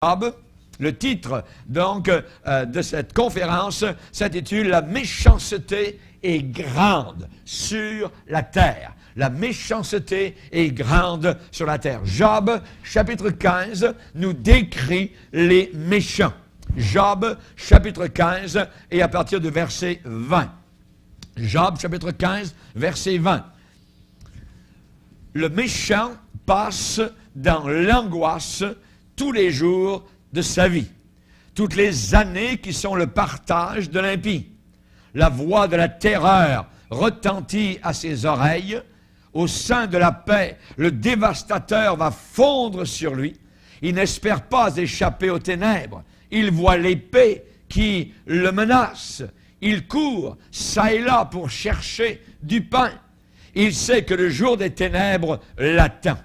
Job. Le titre, donc, de cette conférence s'intitule « La méchanceté est grande sur la terre ». La méchanceté est grande sur la terre. Job, chapitre 15, nous décrit les méchants. Job, chapitre 15, et à partir du verset 20. Job, chapitre 15, verset 20. Le méchant passe dans l'angoisse tous les jours de sa vie, toutes les années qui sont le partage de l'impie. La voix de la terreur retentit à ses oreilles. Au sein de la paix, le dévastateur va fondre sur lui. Il n'espère pas échapper aux ténèbres. Il voit l'épée qui le menace. Il court çà et là pour chercher du pain. Il sait que le jour des ténèbres l'attend.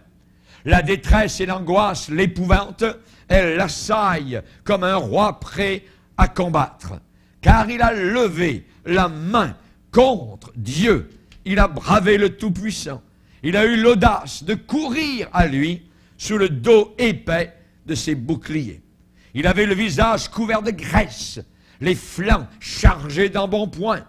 La détresse et l'angoisse l'épouvantent. Elle l'assaille comme un roi prêt à combattre. Car il a levé la main contre Dieu. Il a bravé le Tout-Puissant. Il a eu l'audace de courir à lui sous le dos épais de ses boucliers. Il avait le visage couvert de graisse, les flancs chargés d'embonpoint.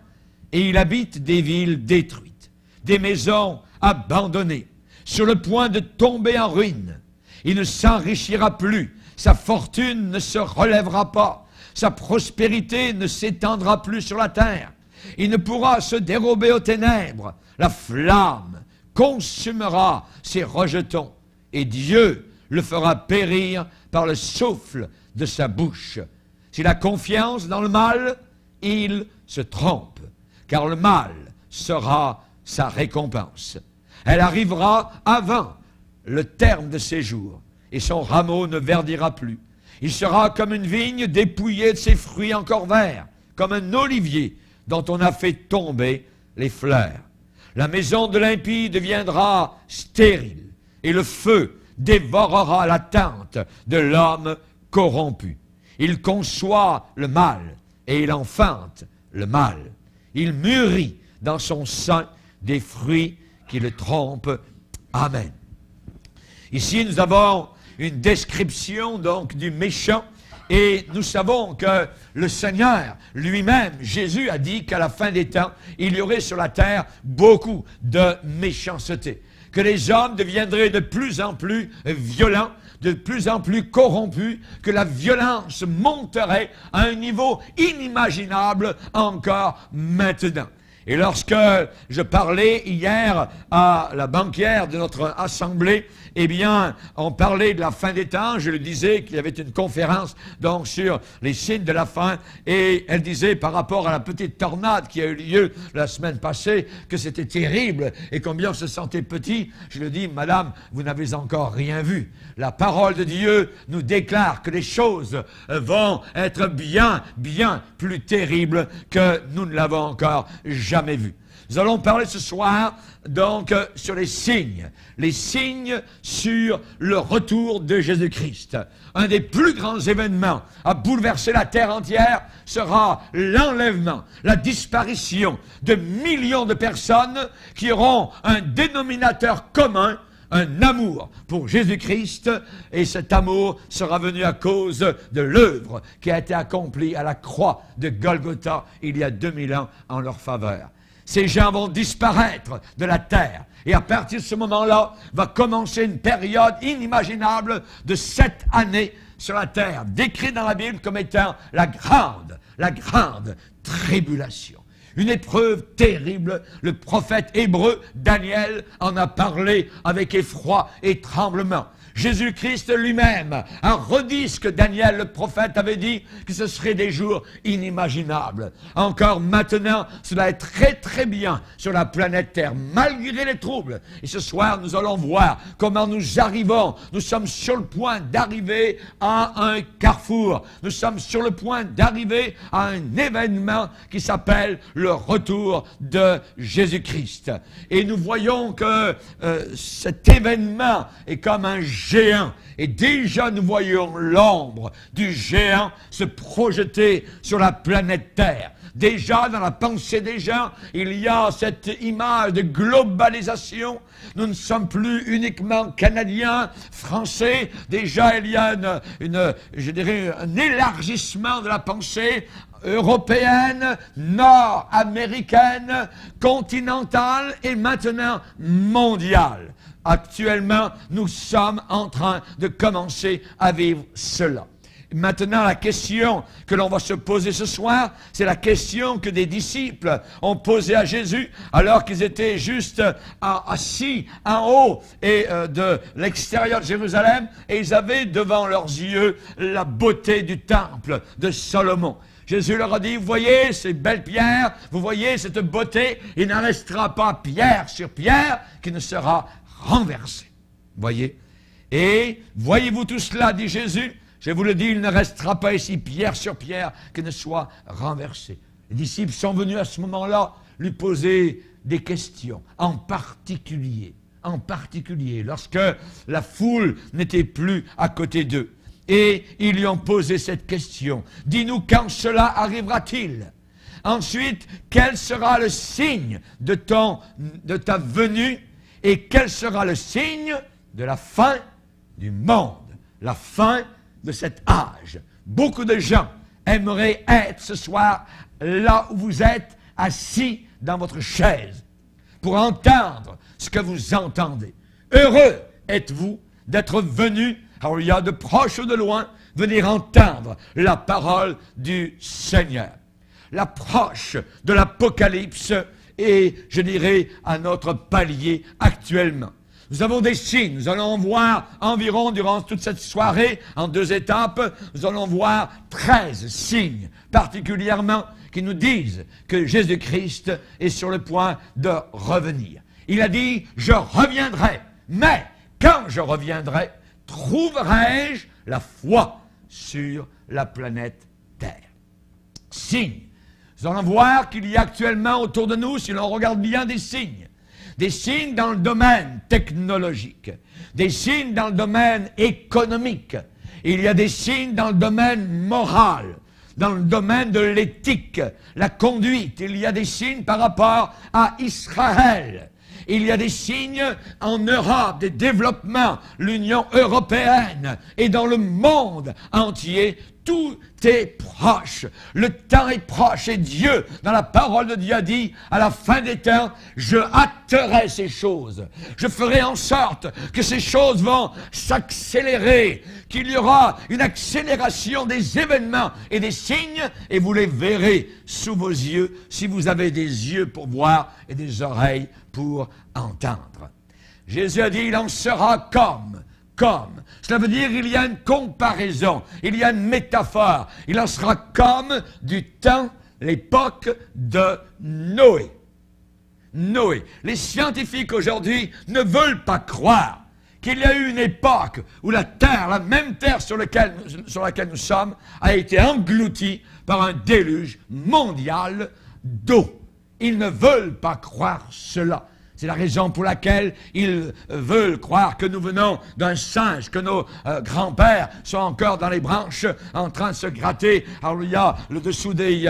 Et il habite des villes détruites, des maisons abandonnées, sur le point de tomber en ruine. Il ne s'enrichira plus, sa fortune ne se relèvera pas, sa prospérité ne s'étendra plus sur la terre. Il ne pourra se dérober aux ténèbres. La flamme consumera ses rejetons et Dieu le fera périr par le souffle de sa bouche. S'il a confiance dans le mal, il se trompe, car le mal sera sa récompense. Elle arrivera avant le terme de ses jours et son rameau ne verdira plus. Il sera comme une vigne dépouillée de ses fruits encore verts, comme un olivier dont on a fait tomber les fleurs. La maison de l'impie deviendra stérile, et le feu dévorera la tente de l'homme corrompu. Il conçoit le mal, et il enfante le mal. Il mûrit dans son sein des fruits qui le trompent. Amen. Ici, nous avons une description donc du méchant. Et nous savons que le Seigneur lui-même, Jésus, a dit qu'à la fin des temps, il y aurait sur la terre beaucoup de méchanceté. Que les hommes deviendraient de plus en plus violents, de plus en plus corrompus, que la violence monterait à un niveau inimaginable encore maintenant. Et lorsque je parlais hier à la banquière de notre assemblée, eh bien, on parlait de la fin des temps. Je lui disais qu'il y avait une conférence donc sur les signes de la fin. Et elle disait par rapport à la petite tornade qui a eu lieu la semaine passée que c'était terrible et combien on se sentait petit. Je lui dis, madame, vous n'avez encore rien vu. La parole de Dieu nous déclare que les choses vont être bien, bien plus terribles que nous ne l'avons encore jamais vu. Nous allons parler ce soir, donc, sur les signes sur le retour de Jésus-Christ. Un des plus grands événements à bouleverser la terre entière sera l'enlèvement, la disparition de millions de personnes qui auront un dénominateur commun, un amour pour Jésus-Christ, et cet amour sera venu à cause de l'œuvre qui a été accomplie à la croix de Golgotha il y a 2000 ans en leur faveur. Ces gens vont disparaître de la terre. Et à partir de ce moment-là, va commencer une période inimaginable de 7 années sur la terre, décrite dans la Bible comme étant la grande tribulation. Une épreuve terrible. Le prophète hébreu Daniel en a parlé avec effroi et tremblement. Jésus-Christ lui-même a redit ce que Daniel le prophète avait dit, que ce serait des jours inimaginables. Encore maintenant, cela est très très bien sur la planète Terre, malgré les troubles. Et ce soir, nous allons voir comment nous arrivons. Nous sommes sur le point d'arriver à un carrefour. Nous sommes sur le point d'arriver à un événement qui s'appelle le retour de Jésus-Christ. Et nous voyons que cet événement est comme un géant. Et déjà nous voyons l'ombre du géant se projeter sur la planète Terre. Déjà, dans la pensée des gens, il y a cette image de globalisation. Nous ne sommes plus uniquement Canadiens, Français. Déjà, il y a je dirais, un élargissement de la pensée européenne, nord-américaine, continentale et maintenant mondiale. Actuellement, nous sommes en train de commencer à vivre cela. Maintenant, la question que l'on va se poser ce soir, c'est la question que des disciples ont posée à Jésus alors qu'ils étaient juste assis en haut et de l'extérieur de Jérusalem et ils avaient devant leurs yeux la beauté du temple de Salomon. Jésus leur a dit, vous voyez ces belles pierres, vous voyez cette beauté, il n'en restera pas pierre sur pierre qui ne sera renversée. Voyez? Et voyez-vous tout cela, dit Jésus? Je vous le dis, il ne restera pas ici pierre sur pierre qui ne soit renversée. Les disciples sont venus à ce moment-là lui poser des questions, en particulier, lorsque la foule n'était plus à côté d'eux. Et ils lui ont posé cette question. Dis-nous quand cela arrivera-t-il? Ensuite, quel sera le signe de ta venue? Et quel sera le signe de la fin du monde? La fin de cet âge. Beaucoup de gens aimeraient être ce soir là où vous êtes, assis dans votre chaise, pour entendre ce que vous entendez. Heureux êtes-vous d'être venus, alors il y a de proche ou de loin, venir entendre la parole du Seigneur. L'approche de l'Apocalypse est, je dirais, à notre palier actuellement. Nous avons des signes, nous allons voir environ durant toute cette soirée, en 2 étapes, nous allons voir 13 signes particulièrement qui nous disent que Jésus-Christ est sur le point de revenir. Il a dit, je reviendrai, mais quand je reviendrai, trouverai-je la foi sur la planète Terre? Signes. Nous allons voir qu'il y a actuellement autour de nous, si l'on regarde bien, des signes. Des signes dans le domaine technologique, des signes dans le domaine économique, il y a des signes dans le domaine moral, dans le domaine de l'éthique, la conduite, il y a des signes par rapport à Israël. Il y a des signes en Europe, des développements, l'Union européenne et dans le monde entier. Tout est proche. Le temps est proche et Dieu, dans la parole de Dieu, a dit, à la fin des temps, je hâterai ces choses. Je ferai en sorte que ces choses vont s'accélérer, qu'il y aura une accélération des événements et des signes, et vous les verrez sous vos yeux, si vous avez des yeux pour voir et des oreilles pour entendre. Jésus a dit, il en sera comme. Cela veut dire qu'il y a une comparaison, il y a une métaphore. Il en sera comme du temps, l'époque de Noé. Noé. Les scientifiques aujourd'hui ne veulent pas croire qu'il y a eu une époque où la terre, la même terre sur laquelle nous sommes, a été engloutie par un déluge mondial d'eau. Ils ne veulent pas croire cela. C'est la raison pour laquelle ils veulent croire que nous venons d'un singe, que nos grands-pères sont encore dans les branches en train de se gratter, alors il y a le dessous des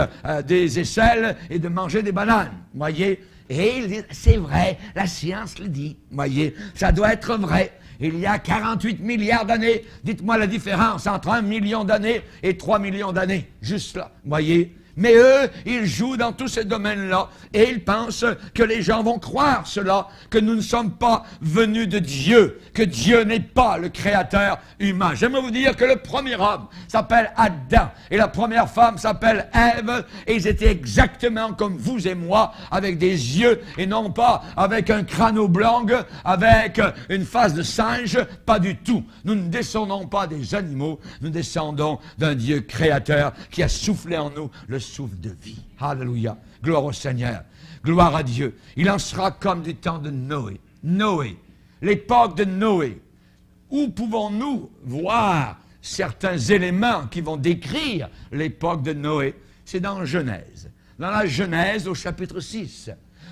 aisselles et de manger des bananes, voyez. Et c'est vrai, la science le dit, voyez, ça doit être vrai. Il y a 48 milliards d'années, dites-moi la différence entre 1 million d'années et 3 millions d'années, juste là, voyez. Mais eux, ils jouent dans tous ces domaines-là et ils pensent que les gens vont croire cela, que nous ne sommes pas venus de Dieu, que Dieu n'est pas le créateur humain. J'aimerais vous dire que le premier homme s'appelle Adam et la première femme s'appelle Ève et ils étaient exactement comme vous et moi, avec des yeux et non pas avec un crâne oblong, avec une face de singe, pas du tout. Nous ne descendons pas des animaux, nous descendons d'un Dieu créateur qui a soufflé en nous le souffle de vie. Alléluia. Gloire au Seigneur. Gloire à Dieu. Il en sera comme du temps de Noé. Noé. L'époque de Noé. Où pouvons-nous voir certains éléments qui vont décrire l'époque de Noé? C'est dans Genèse. Dans la Genèse au chapitre 6.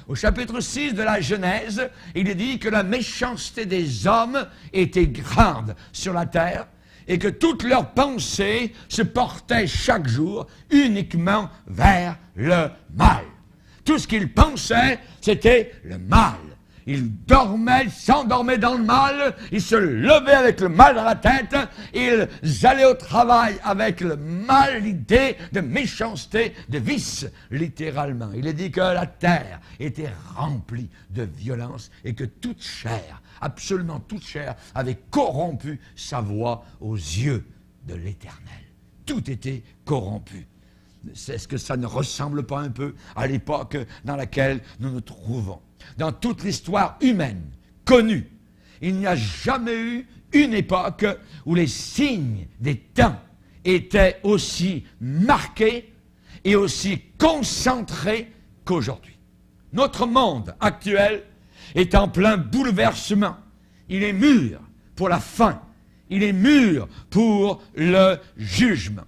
Au chapitre 6 de la Genèse, il est dit que la méchanceté des hommes était grande sur la terre et que toutes leurs pensées se portaient chaque jour uniquement vers le mal. Tout ce qu'ils pensaient, c'était le mal. Ils dormaient, ils s'endormaient dans le mal, ils se levaient avec le mal dans la tête, ils allaient au travail avec le mal, l'idée de méchanceté, de vice, littéralement. Il est dit que la terre était remplie de violence et que toute chair, absolument toute chair, avait corrompu sa voix aux yeux de l'Éternel. Tout était corrompu. Est-ce que ça ne ressemble pas un peu à l'époque dans laquelle nous nous trouvons? Dans toute l'histoire humaine connue, il n'y a jamais eu une époque où les signes des temps étaient aussi marqués et aussi concentrés qu'aujourd'hui. Notre monde actuel est en plein bouleversement. Il est mûr pour la fin. Il est mûr pour le jugement.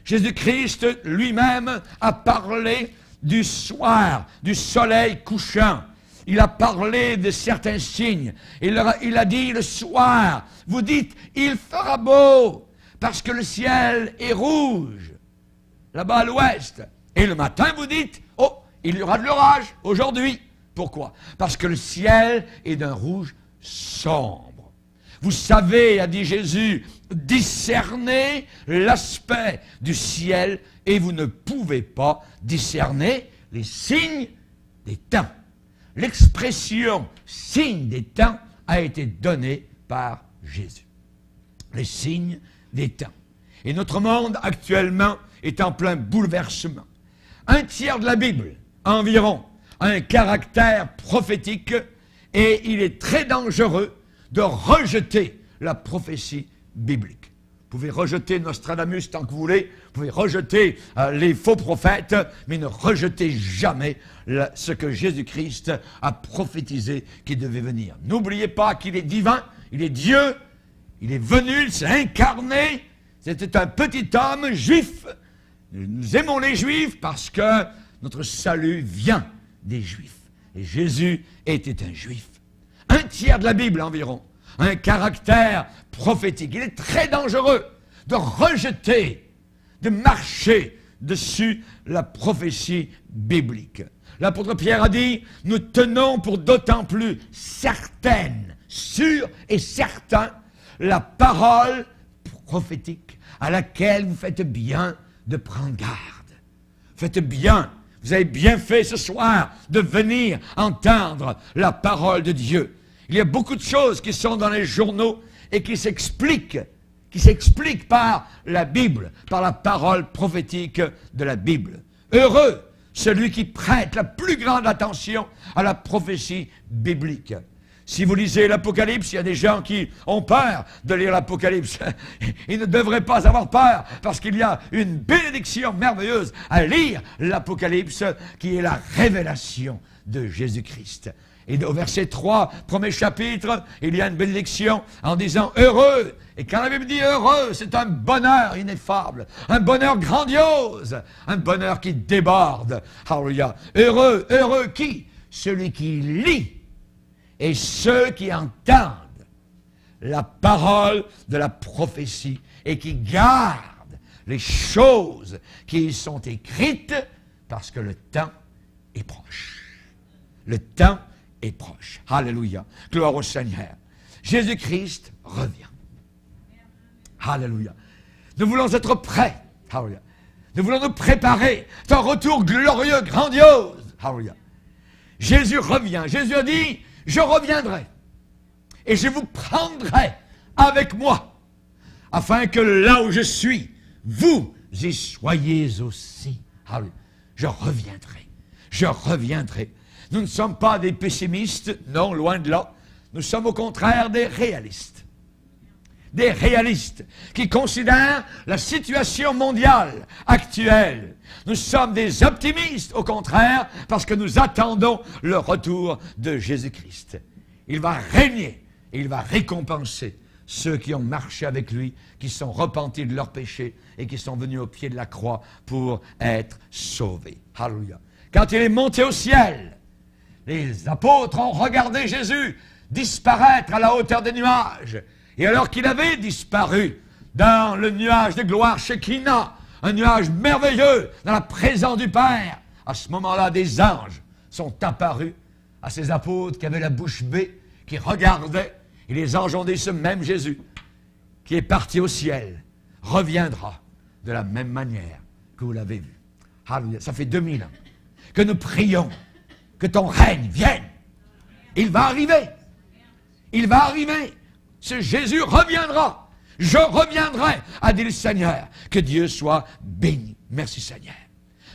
Jésus-Christ lui-même a parlé du soir, du soleil couchant. Il a parlé de certains signes. Il a dit le soir, vous dites, il fera beau, parce que le ciel est rouge, là-bas à l'ouest. Et le matin, vous dites, oh, il y aura de l'orage aujourd'hui. Pourquoi? Parce que le ciel est d'un rouge sombre. Vous savez, a dit Jésus, discerner l'aspect du ciel et vous ne pouvez pas discerner les signes des temps. L'expression « signe des temps » a été donnée par Jésus. Les signes des temps. Et notre monde actuellement est en plein bouleversement. Un tiers de la Bible, environ, a un caractère prophétique et il est très dangereux de rejeter la prophétie biblique. Vous pouvez rejeter Nostradamus tant que vous voulez, vous pouvez rejeter les faux prophètes, mais ne rejetez jamais ce que Jésus-Christ a prophétisé qui devait venir. N'oubliez pas qu'il est divin, il est Dieu, il est venu, il s'est incarné, c'était un petit homme juif. Nous aimons les Juifs parce que notre salut vient des Juifs. Et Jésus était un Juif. Un tiers de la Bible environ, un caractère prophétique. Il est très dangereux de rejeter, de marcher dessus la prophétie biblique. L'apôtre Pierre a dit, nous tenons pour d'autant plus certaine, sûre et certain, la parole prophétique à laquelle vous faites bien de prendre garde. Faites bien, vous avez bien fait ce soir de venir entendre la parole de Dieu. Il y a beaucoup de choses qui sont dans les journaux et qui s'expliquent par la Bible, par la parole prophétique de la Bible. Heureux celui qui prête la plus grande attention à la prophétie biblique. Si vous lisez l'Apocalypse, il y a des gens qui ont peur de lire l'Apocalypse. Ils ne devraient pas avoir peur parce qu'il y a une bénédiction merveilleuse à lire l'Apocalypse qui est la révélation de Jésus-Christ. Et au verset 3, premier chapitre, il y a une bénédiction en disant « heureux ». Et quand la Bible dit « heureux », c'est un bonheur ineffable, un bonheur grandiose, un bonheur qui déborde. Alléluia. Heureux, heureux qui? Celui qui lit et ceux qui entendent la parole de la prophétie et qui gardent les choses qui y sont écrites parce que le temps est proche. Le temps est proche. Alléluia. Gloire au Seigneur. Jésus-Christ revient. Alléluia. Nous voulons être prêts. Alléluia. Nous voulons nous préparer. C'est un retour glorieux, grandiose. Alléluia. Jésus revient. Jésus a dit, je reviendrai et je vous prendrai avec moi afin que là où je suis, vous y soyez aussi. Alléluia. Je reviendrai. Je reviendrai. Nous ne sommes pas des pessimistes, non, loin de là. Nous sommes au contraire des réalistes. Des réalistes qui considèrent la situation mondiale actuelle. Nous sommes des optimistes, au contraire, parce que nous attendons le retour de Jésus-Christ. Il va régner et il va récompenser ceux qui ont marché avec lui, qui sont repentis de leurs péchés et qui sont venus au pied de la croix pour être sauvés. Alléluia. Quand il est monté au ciel, les apôtres ont regardé Jésus disparaître à la hauteur des nuages. Et alors qu'il avait disparu dans le nuage de gloire Shekinah, un nuage merveilleux dans la présence du Père, à ce moment-là, des anges sont apparus à ces apôtres qui avaient la bouche bée, qui regardaient, et les anges ont dit, ce même Jésus qui est parti au ciel reviendra de la même manière que vous l'avez vu. Alléluia. Ça fait 2000 ans que nous prions que ton règne vienne. Il va arriver. Il va arriver. Ce Jésus reviendra. Je reviendrai, a dit le Seigneur. Que Dieu soit béni. Merci Seigneur.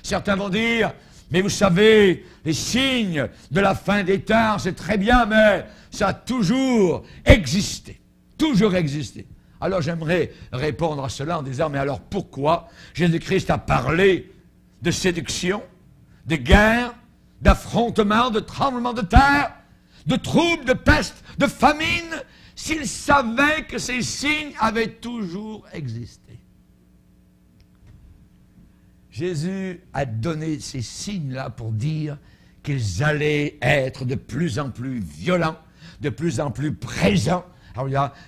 Certains vont dire, mais vous savez, les signes de la fin des temps, c'est très bien, mais ça a toujours existé. Toujours existé. Alors j'aimerais répondre à cela en disant, mais alors pourquoi Jésus-Christ a parlé de séduction, de guerre, d'affrontement, de tremblement de terre, de troubles, de peste, de famine, s'il savait que ces signes avaient toujours existé? Jésus a donné ces signes-là pour dire qu'ils allaient être de plus en plus violents, de plus en plus présents,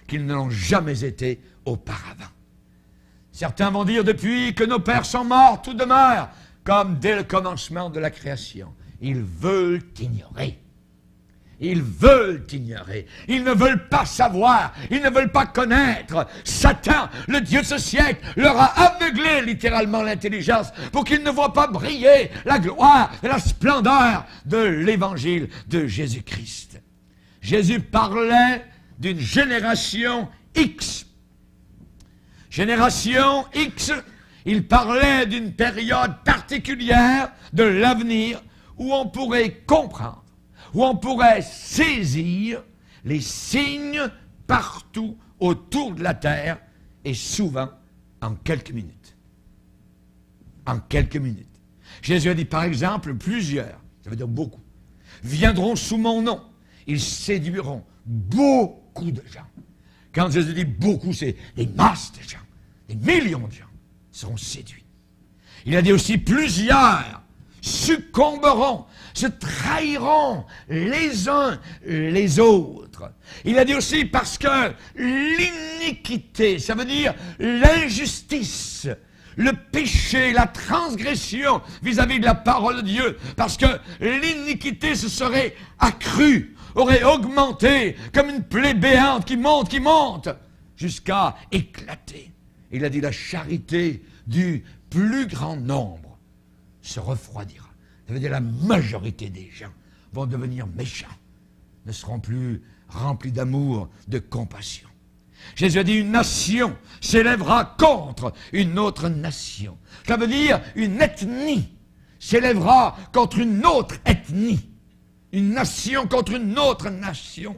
qu'ils ne l'ont jamais été auparavant. Certains vont dire, depuis que nos pères sont morts, tout demeure comme dès le commencement de la création. Ils veulent ignorer. Ils veulent ignorer. Ils ne veulent pas savoir. Ils ne veulent pas connaître. Satan, le Dieu de ce siècle, leur a aveuglé littéralement l'intelligence pour qu'ils ne voient pas briller la gloire et la splendeur de l'évangile de Jésus-Christ. Jésus parlait d'une génération X. Génération X, il parlait d'une période particulière de l'avenir où on pourrait comprendre, où on pourrait saisir les signes partout autour de la terre et souvent en quelques minutes. En quelques minutes. Jésus a dit par exemple, plusieurs, ça veut dire beaucoup, viendront sous mon nom. Ils séduiront beaucoup de gens. Quand Jésus dit beaucoup, c'est des masses de gens, des millions de gens seront séduits. Il a dit aussi plusieurs succomberont, se trahiront les uns les autres. Il a dit aussi parce que l'iniquité, ça veut dire l'injustice, le péché, la transgression vis-à-vis de la parole de Dieu, parce que l'iniquité se serait accrue, aurait augmenté comme une plaie béante qui monte, jusqu'à éclater. Il a dit la charité du plus grand nombre se refroidira. Ça veut dire la majorité des gens vont devenir méchants, ne seront plus remplis d'amour, de compassion. Jésus a dit une nation s'élèvera contre une autre nation. Ça veut dire une ethnie s'élèvera contre une autre ethnie. Une nation contre une autre nation.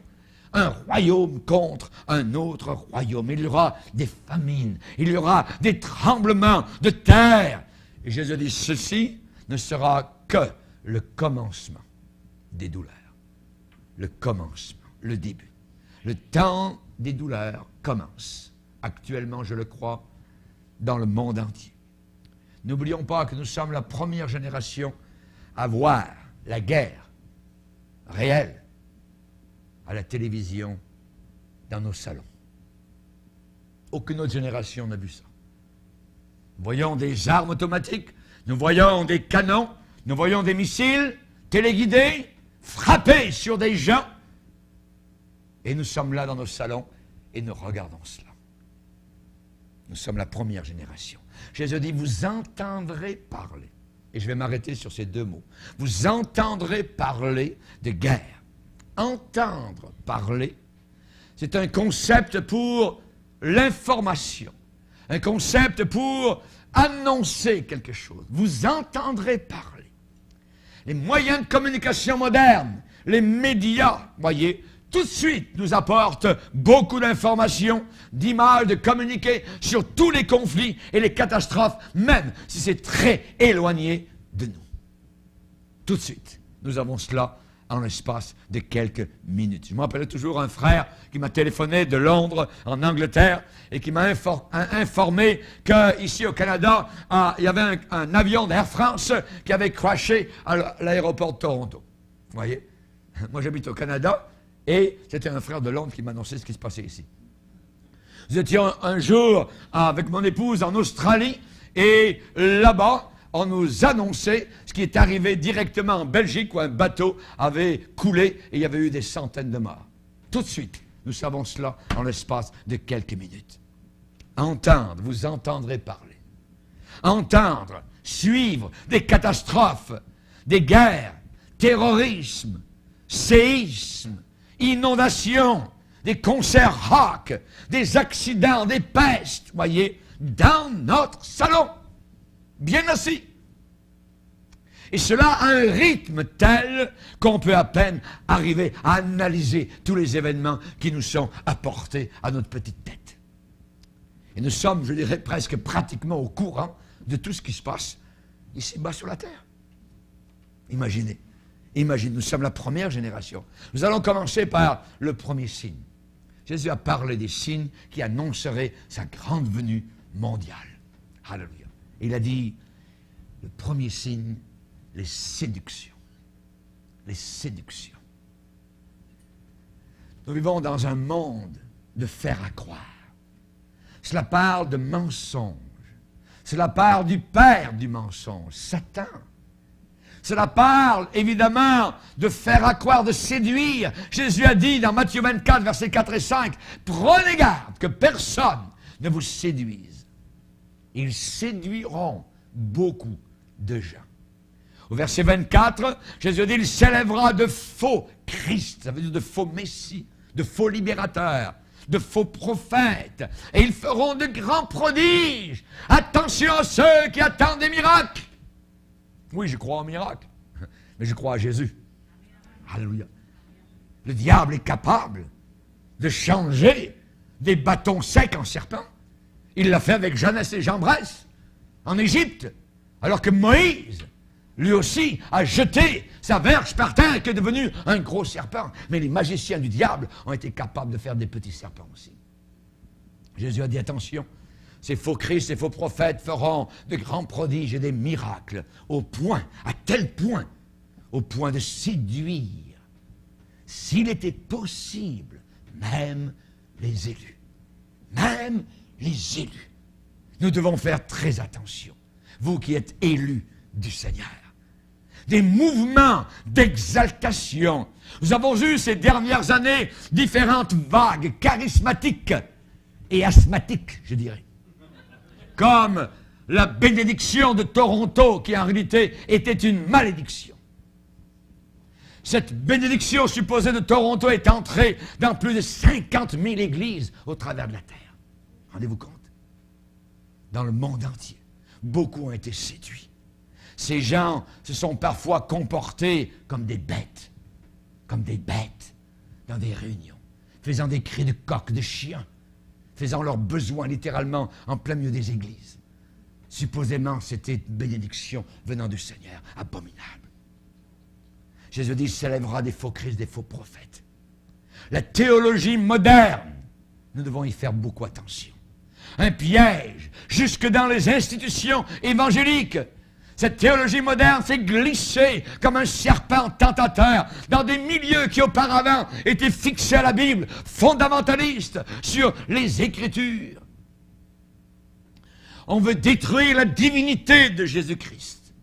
Un royaume contre un autre royaume. Il y aura des famines. Il y aura des tremblements de terre. Et Jésus dit, ceci ne sera que le commencement des douleurs. Le commencement, le début. Le temps des douleurs commence. Actuellement, je le crois, dans le monde entier. N'oublions pas que nous sommes la première génération à voir la guerre réelle à la télévision dans nos salons. Aucune autre génération n'a vu ça. Nous voyons des armes automatiques, nous voyons des canons, nous voyons des missiles téléguidés frapper sur des gens et nous sommes là dans nos salons et nous regardons cela. Nous sommes la première génération. Jésus dit, vous entendrez parler. Et je vais m'arrêter sur ces deux mots. Vous entendrez parler de guerre. Entendre parler, c'est un concept pour l'information. Un concept pour annoncer quelque chose. Vous entendrez parler. Les moyens de communication modernes, les médias, voyez, tout de suite nous apportent beaucoup d'informations, d'images, de communiquer sur tous les conflits et les catastrophes, même si c'est très éloigné de nous. Tout de suite, nous avons cela en l'espace de quelques minutes. Je me rappelle toujours un frère qui m'a téléphoné de Londres, en Angleterre, et qui m'a informé qu'ici au Canada, il y avait un avion d'Air France qui avait crashé à l'aéroport de Toronto. Vous voyez? Moi, j'habite au Canada, et c'était un frère de Londres qui m'annonçait ce qui se passait ici. Nous étions un jour avec mon épouse en Australie, et là-bas, on nous annonçait ce qui est arrivé directement en Belgique, où un bateau avait coulé, et il y avait eu des centaines de morts. Tout de suite, nous savons cela en l'espace de quelques minutes. Entendre, vous entendrez parler. Entendre, suivre des catastrophes, des guerres, terrorisme, séisme, inondations, des concerts rock, des accidents, des pestes, voyez, dans notre salon, bien assis. Et cela a un rythme tel qu'on peut à peine arriver à analyser tous les événements qui nous sont apportés à notre petite tête. Et nous sommes, je dirais, presque pratiquement au courant de tout ce qui se passe ici-bas sur la terre. Imaginez, nous sommes la première génération. Nous allons commencer par le premier signe. Jésus a parlé des signes qui annonceraient sa grande venue mondiale. Alléluia. Il a dit, le premier signe, les séductions. Les séductions. Nous vivons dans un monde de faire à croire. Cela parle de mensonges. Cela parle du père du mensonge, Satan. Cela parle, évidemment, de faire à croire, de séduire. Jésus a dit dans Matthieu 24, versets 4 et 5, « Prenez garde que personne ne vous séduise. Ils séduiront beaucoup de gens. » Au verset 24, Jésus dit, « Il s'élèvera de faux Christ, ça veut dire de faux Messie, de faux libérateurs, de faux prophètes, et ils feront de grands prodiges. Attention à ceux qui attendent des miracles. » Oui, je crois en miracle, mais je crois à Jésus. Alléluia. Le diable est capable de changer des bâtons secs en serpents. Il l'a fait avec Jeannès et Jambres en Égypte, alors que Moïse, lui aussi, a jeté sa verge par terre qui est devenu un gros serpent. Mais les magiciens du diable ont été capables de faire des petits serpents aussi. Jésus a dit, attention, ces faux Christ, ces faux prophètes feront de grands prodiges et des miracles, au point, à tel point, au point de séduire, s'il était possible, même les élus. Même les élus. Nous devons faire très attention, vous qui êtes élus du Seigneur. Des mouvements d'exaltation. Nous avons eu ces dernières années différentes vagues charismatiques et asthmatiques, je dirais. Comme la bénédiction de Toronto, qui en réalité était une malédiction. Cette bénédiction supposée de Toronto est entrée dans plus de 50 000 églises au travers de la terre. Rendez-vous compte? Dans le monde entier, beaucoup ont été séduits. Ces gens se sont parfois comportés comme des bêtes dans des réunions, faisant des cris de coq, de chiens, faisant leurs besoins littéralement en plein milieu des églises. Supposément, c'était une bénédiction venant du Seigneur, abominable. Jésus dit, il s'élèvera des faux Christ, des faux prophètes. La théologie moderne, nous devons y faire beaucoup attention. Un piège, jusque dans les institutions évangéliques. Cette théologie moderne s'est glissée comme un serpent tentateur dans des milieux qui auparavant étaient fixés à la Bible, fondamentalistes sur les Écritures. On veut détruire la divinité de Jésus-Christ.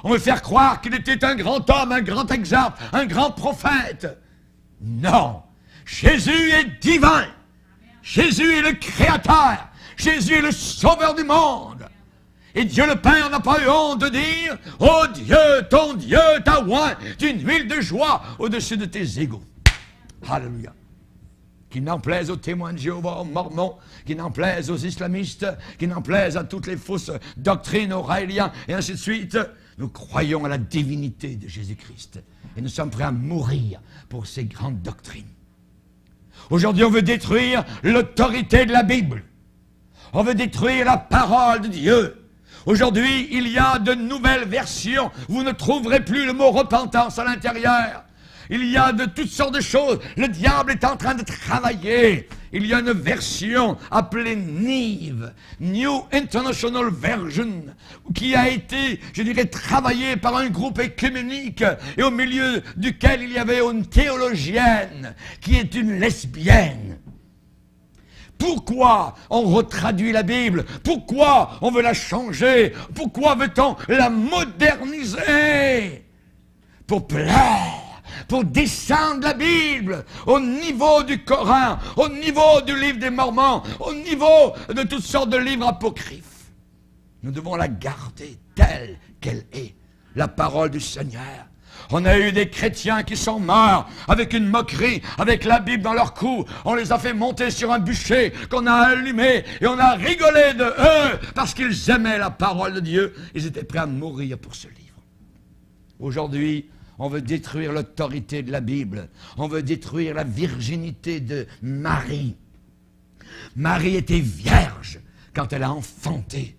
On veut faire croire qu'il était un grand homme, un grand exemple, un grand prophète. Non, Jésus est divin. Jésus est le Créateur. Jésus est le Sauveur du monde. Et Dieu le Père n'a pas eu honte de dire, « Oh Dieu, ton Dieu t'a oint d'une huile de joie au-dessus de tes égaux. » Alléluia. Qu'il n'en plaise aux témoins de Jéhovah, aux mormons, qu'il n'en plaise aux islamistes, qu'il n'en plaise à toutes les fausses doctrines, aux raéliens, et ainsi de suite. Nous croyons à la divinité de Jésus-Christ. Et nous sommes prêts à mourir pour ces grandes doctrines. Aujourd'hui, on veut détruire l'autorité de la Bible. On veut détruire la parole de Dieu. Aujourd'hui, il y a de nouvelles versions. Vous ne trouverez plus le mot repentance à l'intérieur. Il y a de toutes sortes de choses. Le diable est en train de travailler. Il y a une version appelée Nive, New International Version, qui a été, je dirais, travaillée par un groupe écuménique et au milieu duquel il y avait une théologienne qui est une lesbienne. Pourquoi on retraduit la Bible? Pourquoi on veut la changer? Pourquoi veut-on la moderniser? Pour plaire, pour descendre la Bible au niveau du Coran, au niveau du livre des Mormons, au niveau de toutes sortes de livres apocryphes. Nous devons la garder telle qu'elle est, la parole du Seigneur. On a eu des chrétiens qui sont morts avec une moquerie, avec la Bible dans leur cou. On les a fait monter sur un bûcher qu'on a allumé et on a rigolé de eux parce qu'ils aimaient la parole de Dieu. Ils étaient prêts à mourir pour ce livre. Aujourd'hui, on veut détruire l'autorité de la Bible. On veut détruire la virginité de Marie. Marie était vierge quand elle a enfanté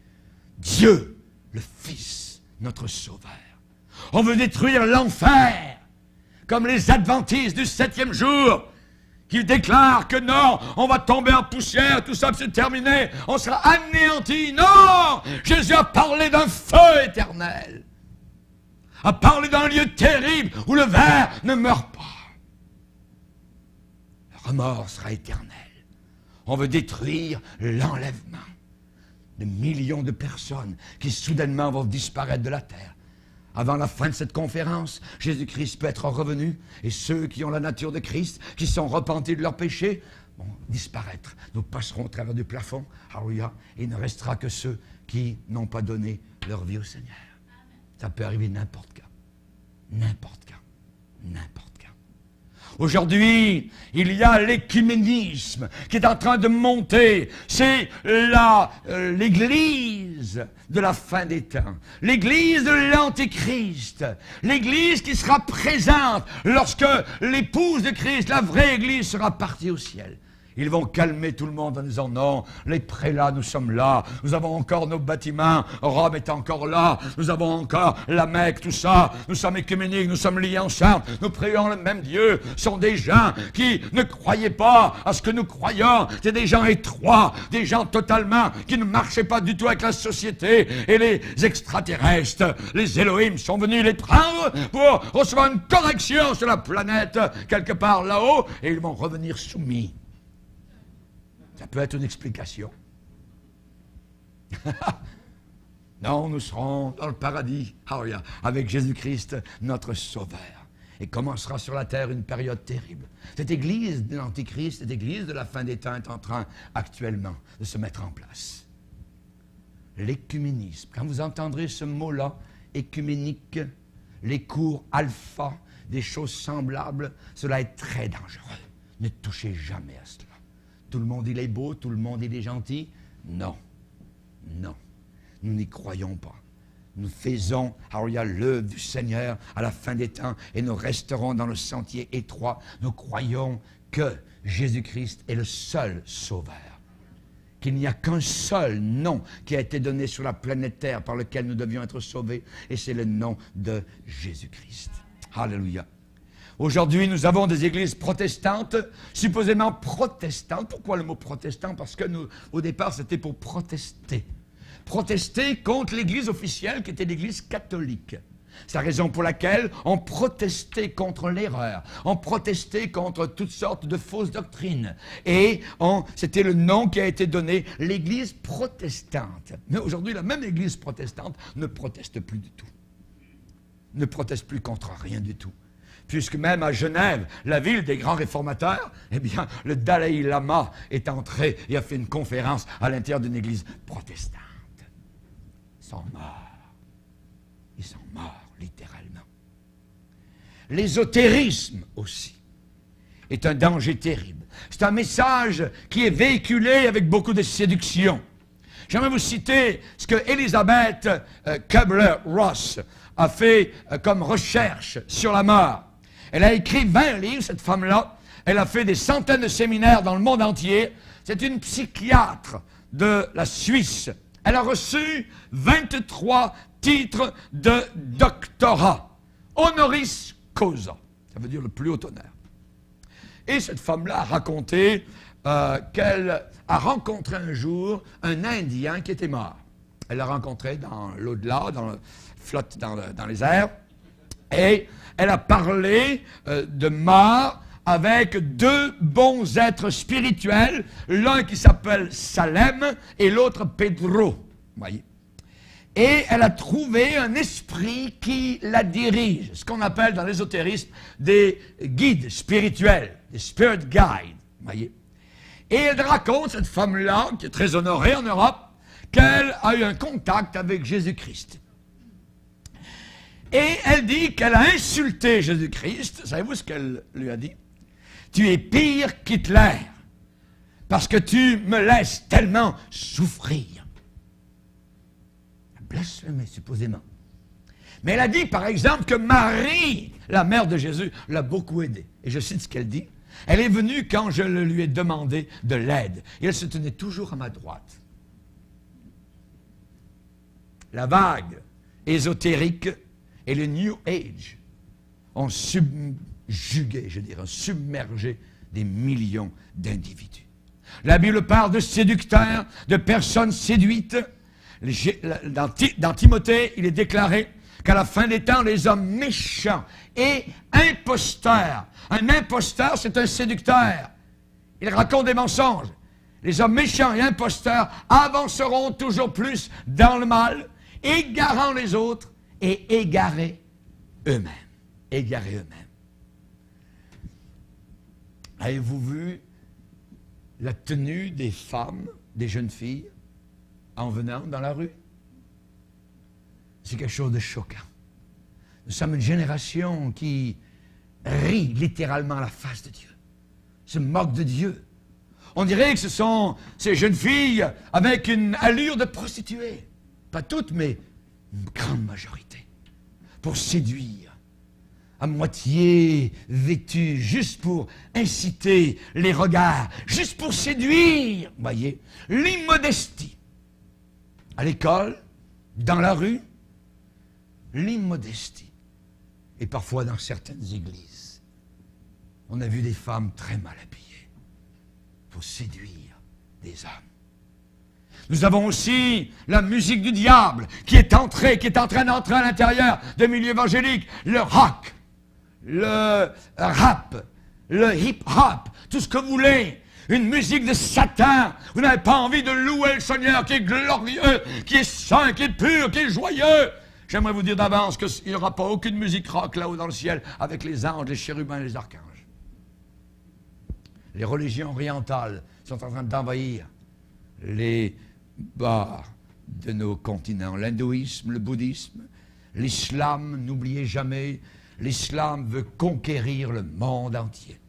Dieu, le Fils, notre Sauveur. On veut détruire l'enfer, comme les adventistes du 7e jour, qui déclarent que non, on va tomber en poussière, tout ça c'est terminé, on sera anéanti. Non! Jésus a parlé d'un feu éternel, a parlé d'un lieu terrible où le ver ne meurt pas. Le remords sera éternel. On veut détruire l'enlèvement de millions de personnes qui soudainement vont disparaître de la terre. Avant la fin de cette conférence, Jésus-Christ peut être revenu et ceux qui ont la nature de Christ, qui sont repentis de leurs péchés, vont disparaître. Nous passerons au travers du plafond. Alléluia. Et il ne restera que ceux qui n'ont pas donné leur vie au Seigneur. Ça peut arriver n'importe quand. N'importe quand. N'importe quand. Aujourd'hui, il y a l'écuménisme qui est en train de monter. C'est l'église de la fin des temps. L'église de l'Antéchrist. L'église qui sera présente lorsque l'épouse de Christ, la vraie église, sera partie au ciel. Ils vont calmer tout le monde en disant non, les prélats, nous sommes là, nous avons encore nos bâtiments, Rome est encore là, nous avons encore la Mecque, tout ça, nous sommes écuméniques, nous sommes liés ensemble, nous prions le même Dieu. Ce sont des gens qui ne croyaient pas à ce que nous croyons, c'est des gens étroits, des gens totalement qui ne marchaient pas du tout avec la société, et les extraterrestres, les Elohim sont venus les prendre pour recevoir une correction sur la planète, quelque part là-haut, et ils vont revenir soumis. Ça peut être une explication. Non, nous serons dans le paradis, avec Jésus-Christ, notre Sauveur. Et commencera sur la terre une période terrible. Cette église de l'Antichrist, cette église de la fin des temps est en train actuellement de se mettre en place. L'écuménisme. Quand vous entendrez ce mot-là, écuménique, les cours alpha, des choses semblables, cela est très dangereux. Ne touchez jamais à cela. Tout le monde, il est beau, tout le monde, il est gentil. Non, non, nous n'y croyons pas. Nous faisons, l'œuvre du Seigneur à la fin des temps et nous resterons dans le sentier étroit. Nous croyons que Jésus-Christ est le seul Sauveur. Qu'il n'y a qu'un seul nom qui a été donné sur la planète Terre par lequel nous devions être sauvés, et c'est le nom de Jésus-Christ. Alléluia. Aujourd'hui, nous avons des églises protestantes, supposément protestantes. Pourquoi le mot protestant? Parce que nous, au départ, c'était pour protester. Protester contre l'église officielle qui était l'église catholique. C'est la raison pour laquelle on protestait contre l'erreur. On protestait contre toutes sortes de fausses doctrines. Et c'était le nom qui a été donné, l'église protestante. Mais aujourd'hui, la même église protestante ne proteste plus du tout. Ne proteste plus contre rien du tout. Puisque même à Genève, la ville des grands réformateurs, eh bien, le Dalai Lama est entré et a fait une conférence à l'intérieur d'une église protestante. Ils sont morts. Ils sont morts, littéralement. L'ésotérisme aussi est un danger terrible. C'est un message qui est véhiculé avec beaucoup de séduction. J'aimerais vous citer ce que Elisabeth Kubler-Ross a fait comme recherche sur la mort. Elle a écrit 20 livres, cette femme-là. Elle a fait des centaines de séminaires dans le monde entier. C'est une psychiatre de la Suisse. Elle a reçu 23 titres de doctorat, honoris causa. Ça veut dire le plus haut honneur. Et cette femme-là a raconté qu'elle a rencontré un jour un Indien qui était mort. Elle l'a rencontré dans l'au-delà, flotte dans les airs. Et elle a parlé de mort avec deux bons êtres spirituels, l'un qui s'appelle Salem et l'autre Pedro. Voyez. Et elle a trouvé un esprit qui la dirige, ce qu'on appelle dans l'ésotérisme des guides spirituels, des spirit guides. Voyez. Et elle raconte, cette femme-là, qui est très honorée en Europe, qu'elle a eu un contact avec Jésus-Christ. Et elle dit qu'elle a insulté Jésus-Christ. Savez-vous ce qu'elle lui a dit? Tu es pire qu'Hitler, parce que tu me laisses tellement souffrir. Blasphémé, supposément. Mais elle a dit, par exemple, que Marie, la mère de Jésus, l'a beaucoup aidée. Et je cite ce qu'elle dit. Elle est venue quand je lui ai demandé de l'aide. Et elle se tenait toujours à ma droite. La vague ésotérique et le New Age ont subjugué, je dirais, submergé des millions d'individus. La Bible parle de séducteurs, de personnes séduites. Dans Timothée, il est déclaré qu'à la fin des temps, les hommes méchants et imposteurs. Un imposteur, c'est un séducteur. Il raconte des mensonges. Les hommes méchants et imposteurs avanceront toujours plus dans le mal, égarant les autres et égarés eux-mêmes. Égarés eux-mêmes. Avez-vous vu la tenue des femmes, des jeunes filles, en venant dans la rue? C'est quelque chose de choquant. Nous sommes une génération qui rit littéralement à la face de Dieu, se moque de Dieu. On dirait que ce sont ces jeunes filles avec une allure de prostituées. Pas toutes, mais une grande majorité. Pour séduire, à moitié vêtues, juste pour inciter les regards, juste pour séduire. Vous voyez, l'immodestie. À l'école, dans la rue, l'immodestie. Et parfois dans certaines églises, on a vu des femmes très mal habillées pour séduire des hommes. Nous avons aussi la musique du diable qui est en train d'entrer à l'intérieur des milieux évangéliques. Le rock, le rap, le hip-hop, tout ce que vous voulez. Une musique de Satan. Vous n'avez pas envie de louer le Seigneur qui est glorieux, qui est saint, qui est pur, qui est joyeux. J'aimerais vous dire d'avance qu'il n'y aura pas aucune musique rock là-haut dans le ciel avec les anges, les chérubins et les archanges. Les religions orientales sont en train d'envahir les bars de nos continents. L'hindouisme, le bouddhisme, l'islam, n'oubliez jamais, l'islam veut conquérir le monde entier.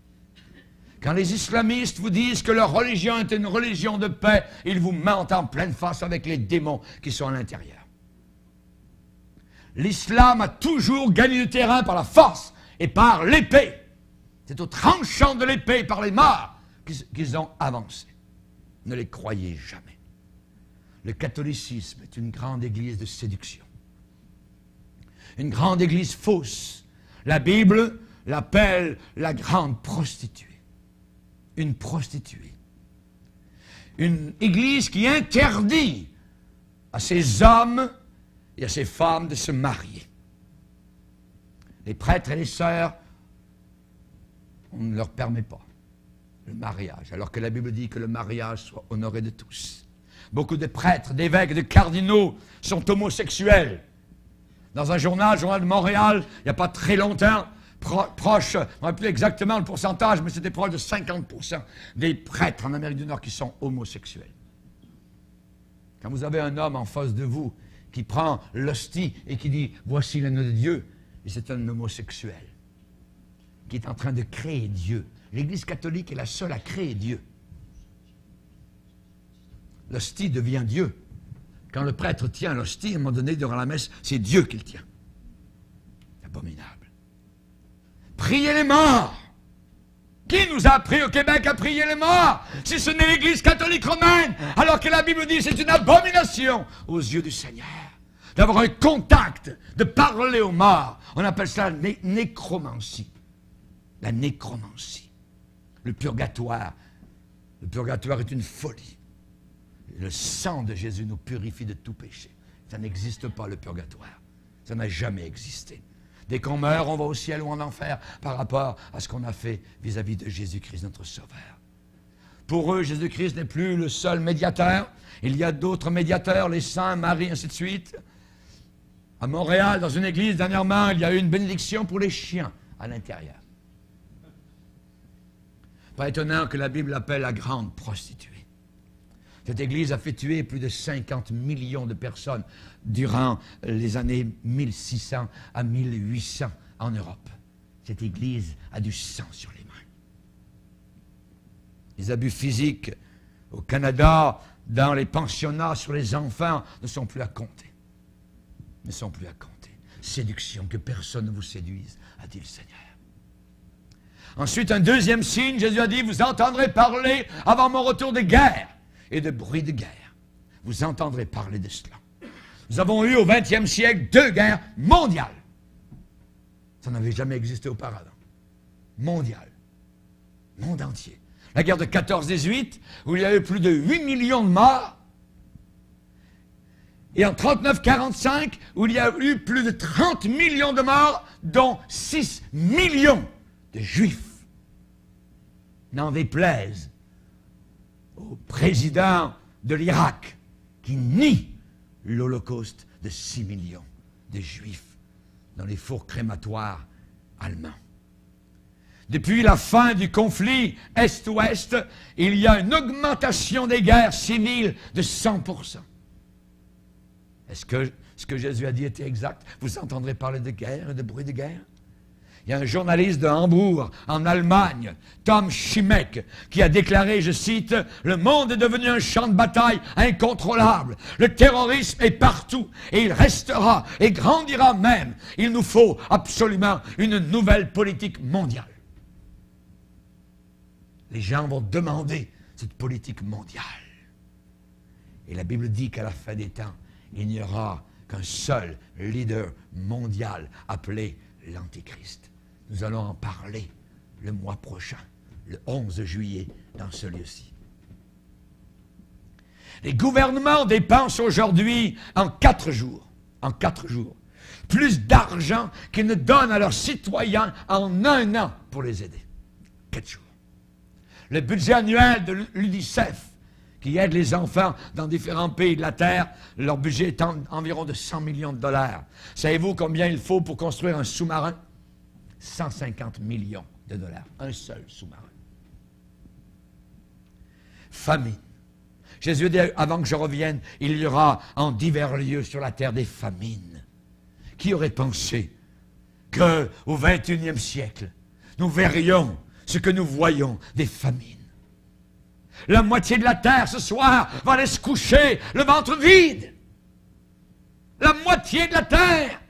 Quand les islamistes vous disent que leur religion est une religion de paix, ils vous mentent en pleine face avec les démons qui sont à l'intérieur. L'islam a toujours gagné du terrain par la force et par l'épée. C'est au tranchant de l'épée par les morts qu'ils ont avancé. Ne les croyez jamais. Le catholicisme est une grande église de séduction. Une grande église fausse. La Bible l'appelle la grande prostituée. Une prostituée. Une église qui interdit à ces hommes et à ces femmes de se marier. Les prêtres et les sœurs, on ne leur permet pas le mariage, alors que la Bible dit que le mariage soit honoré de tous. Beaucoup de prêtres, d'évêques, de cardinaux sont homosexuels. Dans un journal de Montréal, il n'y a pas très longtemps, proche, je ne me rappelle plus exactement le pourcentage, mais c'était proche de 50% des prêtres en Amérique du Nord qui sont homosexuels. Quand vous avez un homme en face de vous qui prend l'hostie et qui dit « Voici l'agneau de Dieu », et c'est un homosexuel qui est en train de créer Dieu. L'Église catholique est la seule à créer Dieu. L'hostie devient Dieu. Quand le prêtre tient l'hostie, à un moment donné, durant la messe, c'est Dieu qui le tient. C'est abominable. Priez les morts. Qui nous a appris au Québec à prier les morts, si ce n'est l'Église catholique romaine, alors que la Bible dit que c'est une abomination aux yeux du Seigneur, d'avoir un contact, de parler aux morts. On appelle ça nécromancie. la nécromancie, le purgatoire. Le purgatoire est une folie. Le sang de Jésus nous purifie de tout péché. Ça n'existe pas, le purgatoire. Ça n'a jamais existé. Dès qu'on meurt, on va au ciel ou en enfer par rapport à ce qu'on a fait vis-à-vis de Jésus-Christ, notre Sauveur. Pour eux, Jésus-Christ n'est plus le seul médiateur. Il y a d'autres médiateurs, les saints, Marie, ainsi de suite. À Montréal, dans une église, dernièrement, il y a eu une bénédiction pour les chiens à l'intérieur. Pas étonnant que la Bible l'appelle la grande prostituée. Cette église a fait tuer plus de 50 millions de personnes durant les années 1600 à 1800 en Europe. Cette église a du sang sur les mains. Les abus physiques au Canada, dans les pensionnats sur les enfants, ne sont plus à compter. Ne sont plus à compter. Séduction, que personne ne vous séduise, a dit le Seigneur. Ensuite, un deuxième signe, Jésus a dit, vous entendrez parler avant mon retour de guerre et de bruit de guerre. Vous entendrez parler de cela. Nous avons eu au 20e siècle 2 guerres mondiales. Ça n'avait jamais existé auparavant. Mondiales. Monde entier. La guerre de 14-18, où il y a eu plus de 8 millions de morts. Et en 39-45, où il y a eu plus de 30 millions de morts, dont 6 millions de Juifs. N'en déplaise au président de l'Irak qui nie l'Holocauste de 6 millions de Juifs dans les fours crématoires allemands. Depuis la fin du conflit Est-Ouest, il y a une augmentation des guerres civiles de 100%. Est-ce que ce que Jésus a dit était exact? Vous entendrez parler de guerre et de bruit de guerre? Il y a un journaliste de Hambourg, en Allemagne, Tom Schimek, qui a déclaré, je cite, « Le monde est devenu un champ de bataille incontrôlable. Le terrorisme est partout et il restera et grandira même. Il nous faut absolument une nouvelle politique mondiale. » Les gens vont demander cette politique mondiale. Et la Bible dit qu'à la fin des temps, il n'y aura qu'un seul leader mondial appelé l'Antéchrist. Nous allons en parler le mois prochain, le 11 juillet, dans ce lieu-ci. Les gouvernements dépensent aujourd'hui, en 4 jours, plus d'argent qu'ils ne donnent à leurs citoyens en 1 an pour les aider. 4 jours. Le budget annuel de l'UNICEF, qui aide les enfants dans différents pays de la Terre, leur budget est environ de 100 millions de dollars. Savez-vous combien il faut pour construire un sous-marin? 150 millions de dollars. Un seul sous-marin. Famine. Jésus dit, avant que je revienne, il y aura en divers lieux sur la terre des famines. Qui aurait pensé qu'au XXIe siècle, nous verrions ce que nous voyons, des famines? La moitié de la terre, ce soir, va aller se coucher, le ventre vide. La moitié de la terre.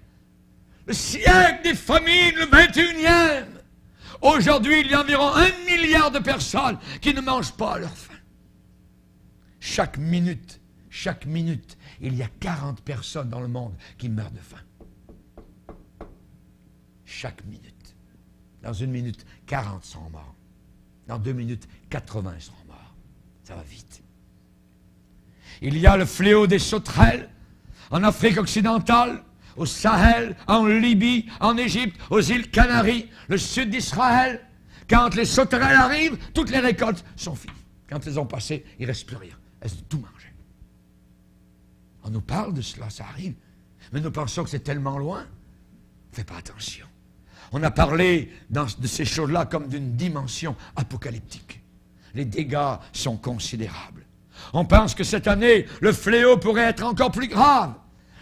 Le siècle des famines, le 21e. Aujourd'hui, il y a environ 1 milliard de personnes qui ne mangent pas à leur faim. Chaque minute, il y a 40 personnes dans le monde qui meurent de faim. Chaque minute. Dans 1 minute, 40 sont morts. Dans 2 minutes, 80 sont morts. Ça va vite. Il y a le fléau des sauterelles en Afrique occidentale, au Sahel, en Libye, en Égypte, aux îles Canaries, le sud d'Israël. Quand les sauterelles arrivent, toutes les récoltes sont finies. Quand elles ont passé, il ne reste plus rien. Elles ont tout mangé. On nous parle de cela, ça arrive. Mais nous pensons que c'est tellement loin. On ne fait pas attention. On a parlé de ces choses-là comme d'une dimension apocalyptique. Les dégâts sont considérables. On pense que cette année, le fléau pourrait être encore plus grave.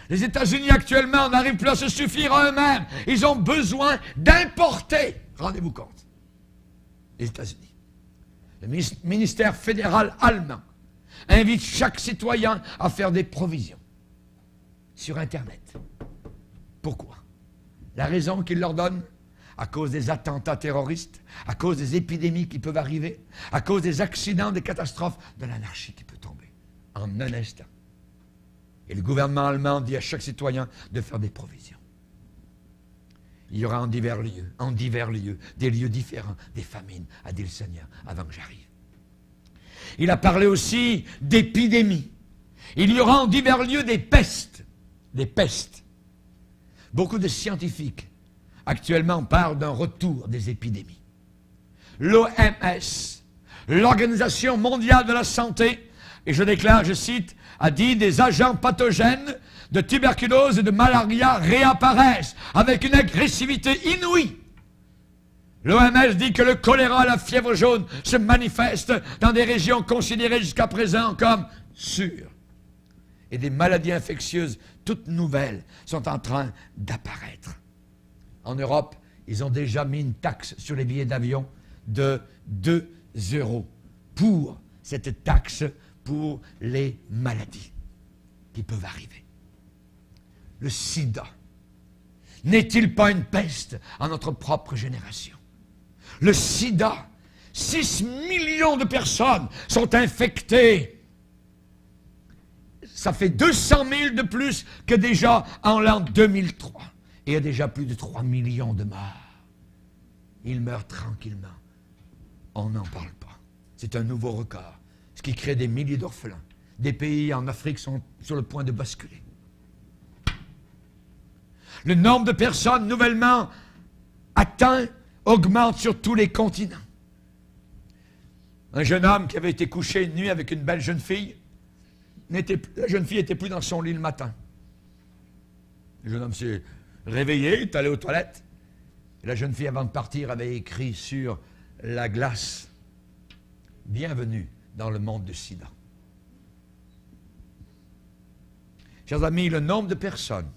Les États-Unis actuellement n'arrivent plus à se suffire à eux-mêmes. Ils ont besoin d'importer. Rendez-vous compte. Les États-Unis. Le ministère fédéral allemand invite chaque citoyen à faire des provisions sur Internet. Pourquoi? La raison qu'il leur donne? À cause des attentats terroristes, à cause des épidémies qui peuvent arriver, à cause des accidents, des catastrophes, de l'anarchie qui peut tomber en un instant. Et le gouvernement allemand dit à chaque citoyen de faire des provisions. Il y aura en divers lieux, des lieux différents, des famines, a dit le Seigneur, avant que j'arrive. Il a parlé aussi d'épidémies. Il y aura en divers lieux des pestes. Des pestes. Beaucoup de scientifiques actuellement parlent d'un retour des épidémies. L'OMS, l'Organisation mondiale de la santé, et je déclare, je cite, a dit des agents pathogènes de tuberculose et de malaria réapparaissent avec une agressivité inouïe. L'OMS dit que le choléra et la fièvre jaune se manifestent dans des régions considérées jusqu'à présent comme sûres. Et des maladies infectieuses toutes nouvelles sont en train d'apparaître. En Europe, ils ont déjà mis une taxe sur les billets d'avion de 2 € pour cette taxe pour les maladies qui peuvent arriver. Le sida n'est-il pas une peste à notre propre génération? Le sida, 6 millions de personnes sont infectées. Ça fait 200 000 de plus que déjà en l'an 2003. Et il y a déjà plus de 3 millions de morts. Ils meurent tranquillement. On n'en parle pas. C'est un nouveau record. Ce qui crée des milliers d'orphelins. Des pays en Afrique sont sur le point de basculer. Le nombre de personnes nouvellement atteintes augmente sur tous les continents. Un jeune homme qui avait été couché une nuit avec une belle jeune fille, la jeune fille n'était plus dans son lit le matin. Le jeune homme s'est réveillé, est allé aux toilettes. Et la jeune fille, avant de partir, avait écrit sur la glace « Bienvenue dans le monde du sida ». Chers amis, le nombre de personnes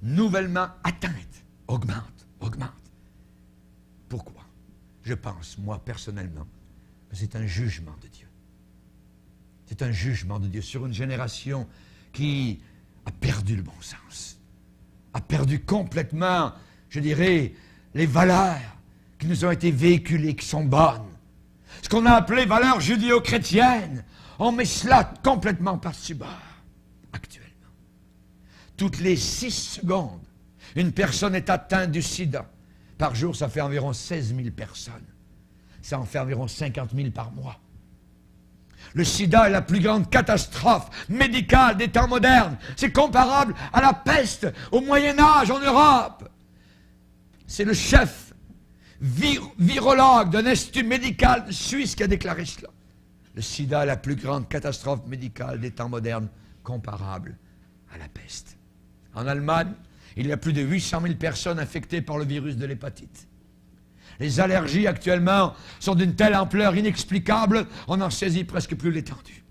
nouvellement atteintes augmente. Pourquoi? Je pense, moi, personnellement, que c'est un jugement de Dieu. C'est un jugement de Dieu sur une génération qui a perdu le bon sens, a perdu complètement, je dirais, les valeurs qui nous ont été véhiculées, qui sont bonnes. Ce qu'on a appelé valeurs judéo-chrétiennes, on met cela complètement par-dessus bord, actuellement. Toutes les 6 secondes, une personne est atteinte du sida. Par jour, ça fait environ 16 000 personnes. Ça en fait environ 50 000 par mois. Le sida est la plus grande catastrophe médicale des temps modernes. C'est comparable à la peste au Moyen-Âge en Europe. C'est le chef virologue d'un institut médical suisse qui a déclaré cela. Le sida est la plus grande catastrophe médicale des temps modernes, comparable à la peste. En Allemagne, il y a plus de 800 000 personnes infectées par le virus de l'hépatite. Les allergies actuellement sont d'une telle ampleur inexplicable, on n'en saisit presque plus l'étendue.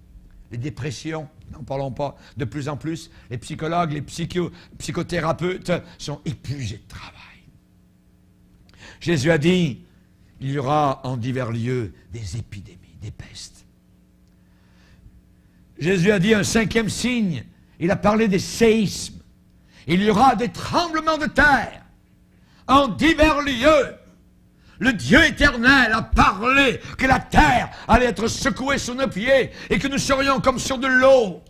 Les dépressions, n'en parlons pas, de plus en plus. Les psychologues, les psychothérapeutes sont épuisés de travail. Jésus a dit, il y aura en divers lieux des épidémies, des pestes. Jésus a dit un 5e signe, il a parlé des séismes. Il y aura des tremblements de terre en divers lieux. Le Dieu éternel a parlé que la terre allait être secouée sous nos pieds et que nous serions comme sur de l'eau.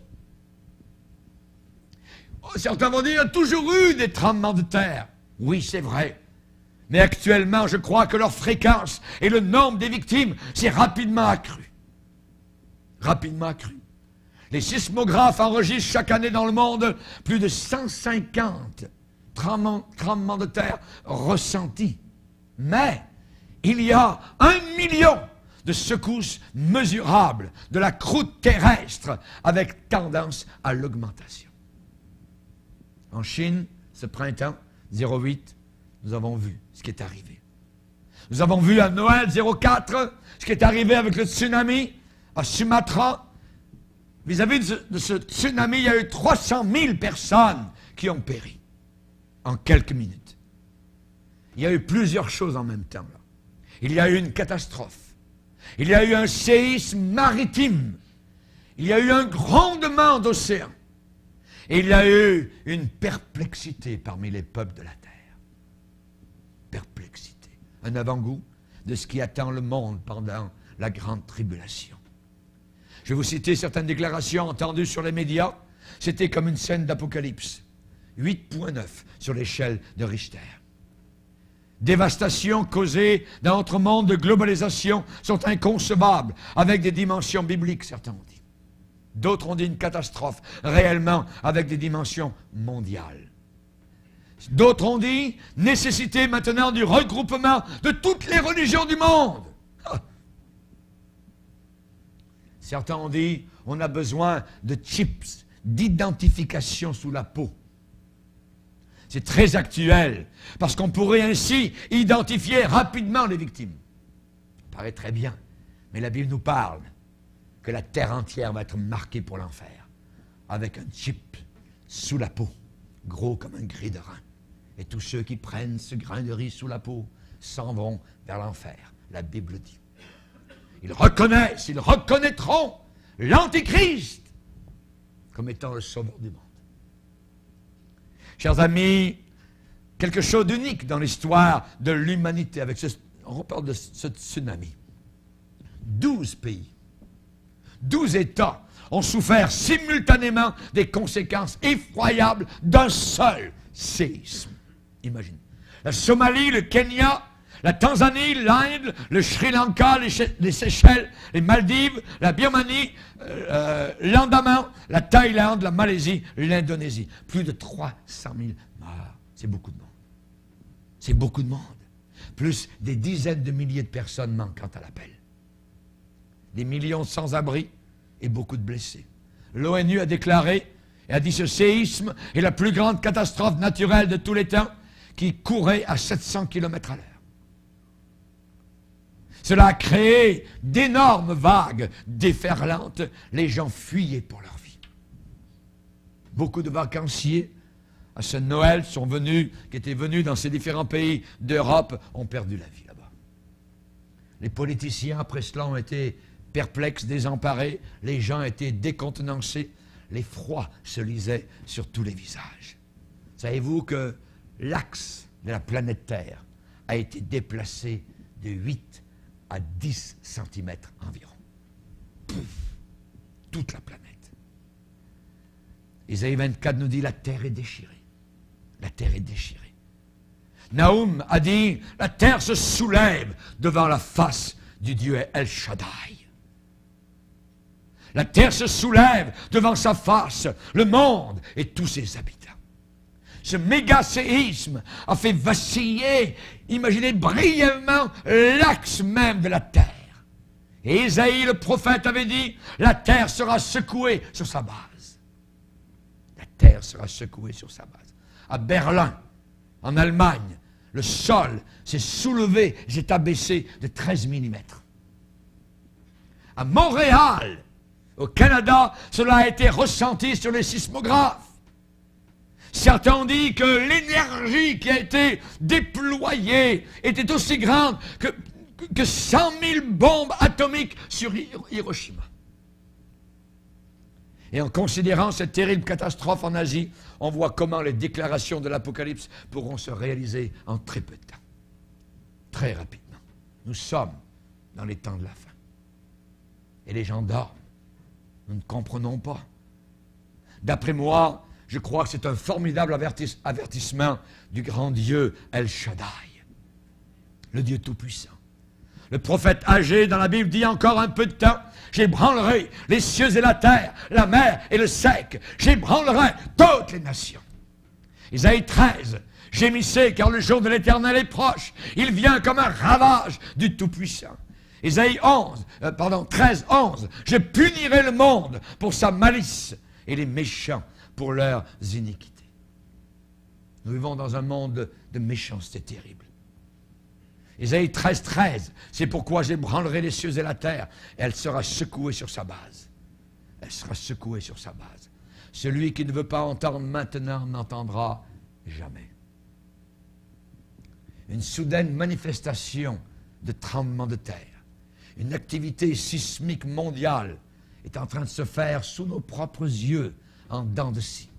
Certains vont dire, il y a toujours eu des tremblements de terre. Oui, c'est vrai. Mais actuellement, je crois que leur fréquence et le nombre des victimes s'est rapidement accru. Rapidement accru. Les sismographes enregistrent chaque année dans le monde plus de 150 tremblements de terre ressentis. Mais il y a 1 million de secousses mesurables de la croûte terrestre avec tendance à l'augmentation. En Chine, ce printemps 08, nous avons vu ce qui est arrivé. Nous avons vu à Noël 04 ce qui est arrivé avec le tsunami à Sumatra. Vis-à-vis de ce tsunami, il y a eu 300 000 personnes qui ont péri en quelques minutes. Il y a eu plusieurs choses en même temps. Là. Il y a eu une catastrophe. Il y a eu un séisme maritime. Il y a eu un grondement d'océan. Et il y a eu une perplexité parmi les peuples de la terre. Perplexité. Un avant-goût de ce qui attend le monde pendant la grande tribulation. Je vais vous citer certaines déclarations entendues sur les médias. C'était comme une scène d'Apocalypse. 8,9 sur l'échelle de Richter. dévastations causées dans notre monde de globalisation sont inconcevables, avec des dimensions bibliques, certains ont dit. D'autres ont dit une catastrophe, réellement, avec des dimensions mondiales. D'autres ont dit nécessité maintenant du regroupement de toutes les religions du monde. Certains ont dit on a besoin de chips, d'identification sous la peau. C'est très actuel, parce qu'on pourrait ainsi identifier rapidement les victimes. Ça paraît très bien, mais la Bible nous parle que la terre entière va être marquée pour l'enfer, avec un chip sous la peau, gros comme un gris de rein. Et tous ceux qui prennent ce grain de riz sous la peau s'en vont vers l'enfer, la Bible dit. Ils reconnaissent, ils reconnaîtront l'Antichrist comme étant le sauveur du monde. Chers amis, quelque chose d'unique dans l'histoire de l'humanité, on parle de ce tsunami. 12 pays, 12 États ont souffert simultanément des conséquences effroyables d'un seul séisme. Imagine. La Somalie, le Kenya, la Tanzanie, l'Inde, le Sri Lanka, les Seychelles, les Maldives, la Birmanie, l'Andaman, la Thaïlande, la Malaisie, l'Indonésie. Plus de 300 000 morts. C'est beaucoup de monde. C'est beaucoup de monde. Plus des dizaines de milliers de personnes manquant à l'appel. Des millions de sans-abri et beaucoup de blessés. L'ONU a déclaré et a dit ce séisme est la plus grande catastrophe naturelle de tous les temps qui courait à 700 km à l'heure. Cela a créé d'énormes vagues déferlantes. Les gens fuyaient pour leur vie. Beaucoup de vacanciers à ce Noël qui étaient venus dans ces différents pays d'Europe, ont perdu la vie là-bas. Les politiciens, après cela, ont été perplexes, désemparés. Les gens étaient décontenancés. L'effroi se lisait sur tous les visages. Savez-vous que l'axe de la planète Terre a été déplacé de 8 à 10 cm environ. Pouf, toute la planète. Isaïe 24 nous dit la terre est déchirée. La terre est déchirée. Naoum a dit la terre se soulève devant la face du Dieu El Shaddai. La terre se soulève devant sa face, le monde et tous ses habitants. Ce méga-séisme a fait vaciller, imaginez brièvement, l'axe même de la terre. Et Isaïe, le prophète, avait dit, la terre sera secouée sur sa base. La terre sera secouée sur sa base. À Berlin, en Allemagne, le sol s'est soulevé, s'est abaissé de 13 mm. À Montréal, au Canada, cela a été ressenti sur les sismographes. Certains ont dit que l'énergie qui a été déployée était aussi grande que 100 000 bombes atomiques sur Hiroshima. Et en considérant cette terrible catastrophe en Asie, on voit comment les déclarations de l'Apocalypse pourront se réaliser en très peu de temps. Très rapidement. Nous sommes dans les temps de la fin. Et les gens dorment. Nous ne comprenons pas. D'après moi, je crois que c'est un formidable avertissement du grand Dieu El Shaddai, le Dieu Tout-Puissant. Le prophète âgé dans la Bible dit encore un peu de temps, j'ébranlerai les cieux et la terre, la mer et le sec, j'ébranlerai toutes les nations. Isaïe 13, gémissez car le jour de l'Éternel est proche, il vient comme un ravage du Tout-Puissant. Isaïe 13, 11, je punirai le monde pour sa malice et les méchants pour leurs iniquités. Nous vivons dans un monde de méchanceté terrible. Isaïe 13, 13, c'est pourquoi j'ébranlerai les cieux et la terre, et elle sera secouée sur sa base. Elle sera secouée sur sa base. Celui qui ne veut pas entendre maintenant n'entendra jamais. Une soudaine manifestation de tremblement de terre, une activité sismique mondiale est en train de se faire sous nos propres yeux, en dents de scie.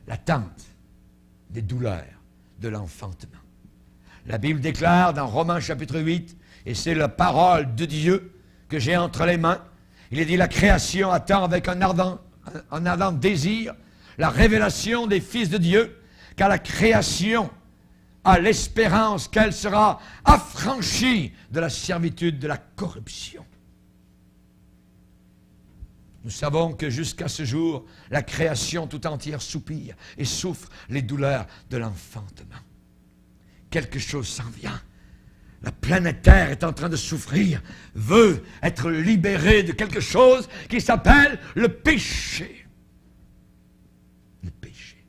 L'attente des douleurs de l'enfantement. La Bible déclare dans Romains chapitre 8, et c'est la parole de Dieu que j'ai entre les mains, il est dit la création attend avec un ardent désir la révélation des fils de Dieu, car la création à l'espérance qu'elle sera affranchie de la servitude de la corruption. Nous savons que jusqu'à ce jour, la création tout entière soupire et souffre les douleurs de l'enfantement. Quelque chose s'en vient. La planète Terre est en train de souffrir, veut être libérée de quelque chose qui s'appelle le péché. Le péché.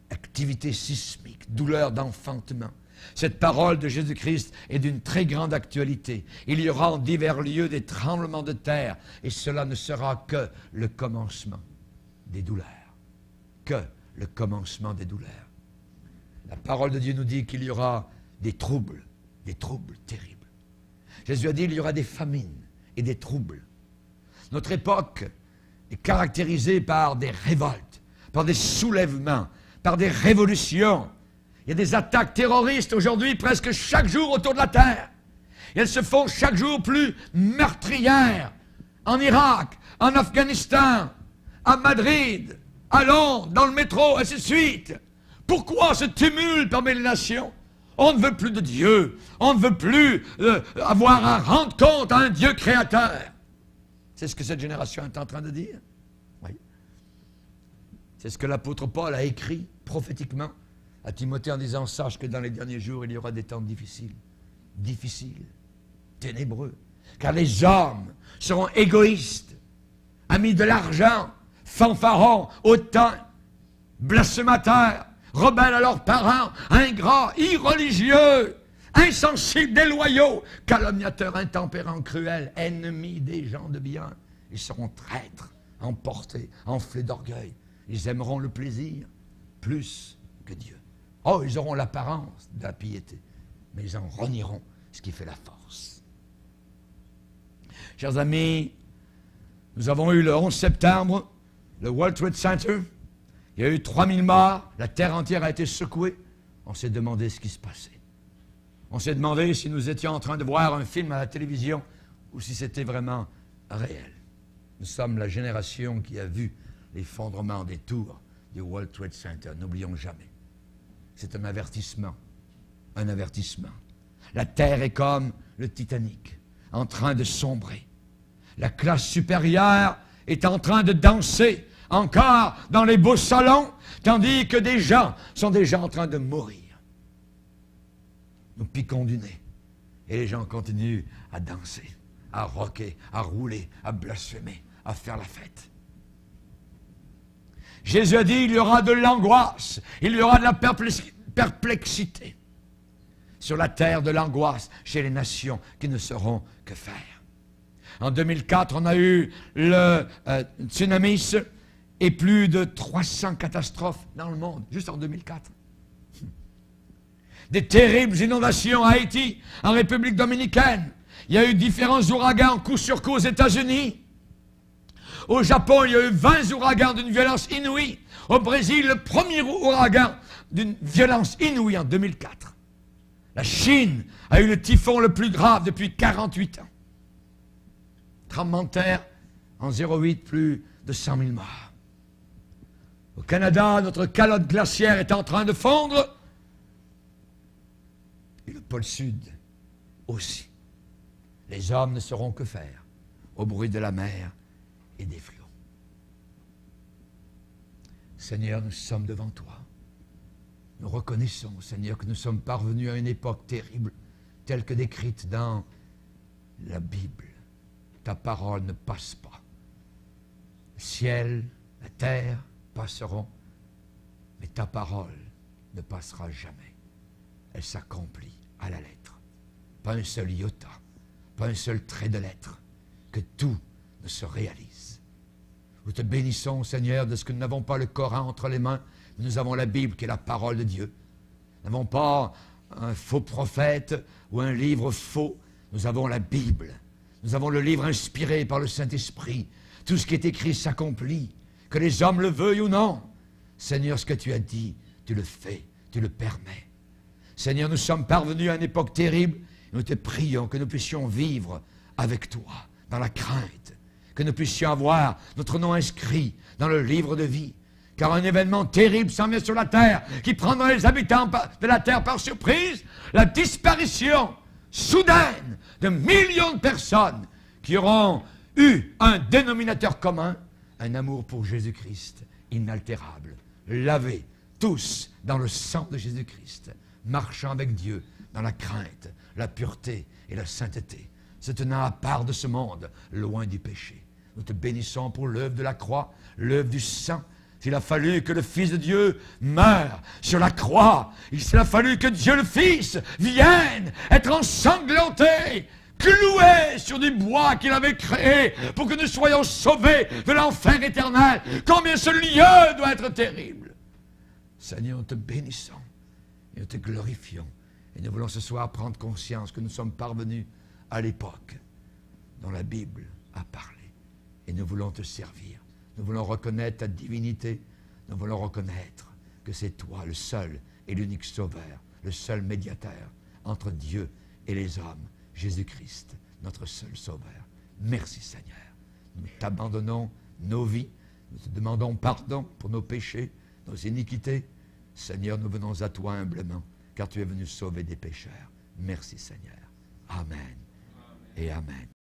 Activité sismique, douleur d'enfantement. Cette parole de Jésus-Christ est d'une très grande actualité. Il y aura en divers lieux des tremblements de terre, et cela ne sera que le commencement des douleurs. Que le commencement des douleurs. La parole de Dieu nous dit qu'il y aura des troubles terribles. Jésus a dit qu'il y aura des famines et des troubles. Notre époque est caractérisée par des révoltes, par des soulèvements, par des révolutions. Il y a des attaques terroristes aujourd'hui presque chaque jour autour de la terre. Et elles se font chaque jour plus meurtrières. En Irak, en Afghanistan, à Madrid, à Londres, dans le métro, ainsi de suite. Pourquoi ce tumulte parmi les nations? On ne veut plus de Dieu. On ne veut plus avoir à rendre compte à un Dieu créateur. C'est ce que cette génération est en train de dire. Oui. C'est ce que l'apôtre Paul a écrit prophétiquement à Timothée en disant « Sache que dans les derniers jours, il y aura des temps difficiles, ténébreux, car les hommes seront égoïstes, amis de l'argent, fanfarons, hautains, blasphémateurs, rebelles à leurs parents, ingrats, irreligieux, insensibles, déloyaux, calomniateurs, intempérants, cruels, ennemis des gens de bien. Ils seront traîtres, emportés, enflés d'orgueil. Ils aimeront le plaisir plus que Dieu. Oh, ils auront l'apparence de la piété, mais ils en renieront ce qui fait la force. Chers amis, nous avons eu le 11 septembre, le World Trade Center. Il y a eu 3000 morts, la terre entière a été secouée. On s'est demandé ce qui se passait. On s'est demandé si nous étions en train de voir un film à la télévision ou si c'était vraiment réel. Nous sommes la génération qui a vu l'effondrement des tours du World Trade Center. N'oublions jamais. C'est un avertissement. Un avertissement. La terre est comme le Titanic, en train de sombrer. La classe supérieure est en train de danser encore dans les beaux salons, tandis que des gens sont déjà en train de mourir. Nous piquons du nez. Et les gens continuent à danser, à rocker, à rouler, à blasphémer, à faire la fête. Jésus a dit, il y aura de l'angoisse, il y aura de la perplexité sur la terre, de l'angoisse chez les nations qui ne sauront que faire. En 2004, on a eu le tsunami et plus de 300 catastrophes dans le monde, juste en 2004. Des terribles inondations à Haïti, en République dominicaine. Il y a eu différents ouragans coup sur coup aux États-Unis. Au Japon, il y a eu 20 ouragans d'une violence inouïe. Au Brésil, le premier ouragan d'une violence inouïe en 2004. La Chine a eu le typhon le plus grave depuis 48 ans. Tremblement de terre, en 0,8, plus de 100 000 morts. Au Canada, notre calotte glaciaire est en train de fondre. Et le pôle Sud aussi. Les hommes ne sauront que faire au bruit de la mer et des flots. Seigneur, nous sommes devant toi. Nous reconnaissons, Seigneur, que nous sommes parvenus à une époque terrible, telle que décrite dans la Bible. Ta parole ne passe pas. Le ciel, la terre passeront, mais ta parole ne passera jamais. Elle s'accomplit à la lettre. Pas un seul iota, pas un seul trait de lettre, que tout ne se réalise. Nous te bénissons, Seigneur, de ce que nous n'avons pas le Coran entre les mains, mais nous avons la Bible qui est la parole de Dieu. Nous n'avons pas un faux prophète ou un livre faux, nous avons la Bible. Nous avons le livre inspiré par le Saint-Esprit. Tout ce qui est écrit s'accomplit, que les hommes le veuillent ou non. Seigneur, ce que tu as dit, tu le fais, tu le permets. Seigneur, nous sommes parvenus à une époque terrible. Nous te prions que nous puissions vivre avec toi, dans la crainte, que nous puissions avoir notre nom inscrit dans le livre de vie, car un événement terrible s'en vient sur la terre, qui prendra les habitants de la terre par surprise, la disparition soudaine de millions de personnes qui auront eu un dénominateur commun, un amour pour Jésus-Christ inaltérable, lavés tous dans le sang de Jésus-Christ, marchant avec Dieu dans la crainte, la pureté et la sainteté, se tenant à part de ce monde, loin du péché. Nous te bénissons pour l'œuvre de la croix, l'œuvre du sang. Il a fallu que le Fils de Dieu meure sur la croix. Il a fallu que Dieu le Fils vienne être ensanglanté, cloué sur du bois qu'il avait créé pour que nous soyons sauvés de l'enfer éternel. Combien ce lieu doit être terrible. Seigneur, nous te bénissons et nous te glorifions. Et nous voulons ce soir prendre conscience que nous sommes parvenus à l'époque dont la Bible a parlé. Et nous voulons te servir. Nous voulons reconnaître ta divinité. Nous voulons reconnaître que c'est toi le seul et l'unique sauveur, le seul médiateur entre Dieu et les hommes, Jésus-Christ, notre seul sauveur. Merci Seigneur. Nous t'abandonnons nos vies. Nous te demandons pardon pour nos péchés, nos iniquités. Seigneur, nous venons à toi humblement, car tu es venu sauver des pécheurs. Merci Seigneur. Amen et amen.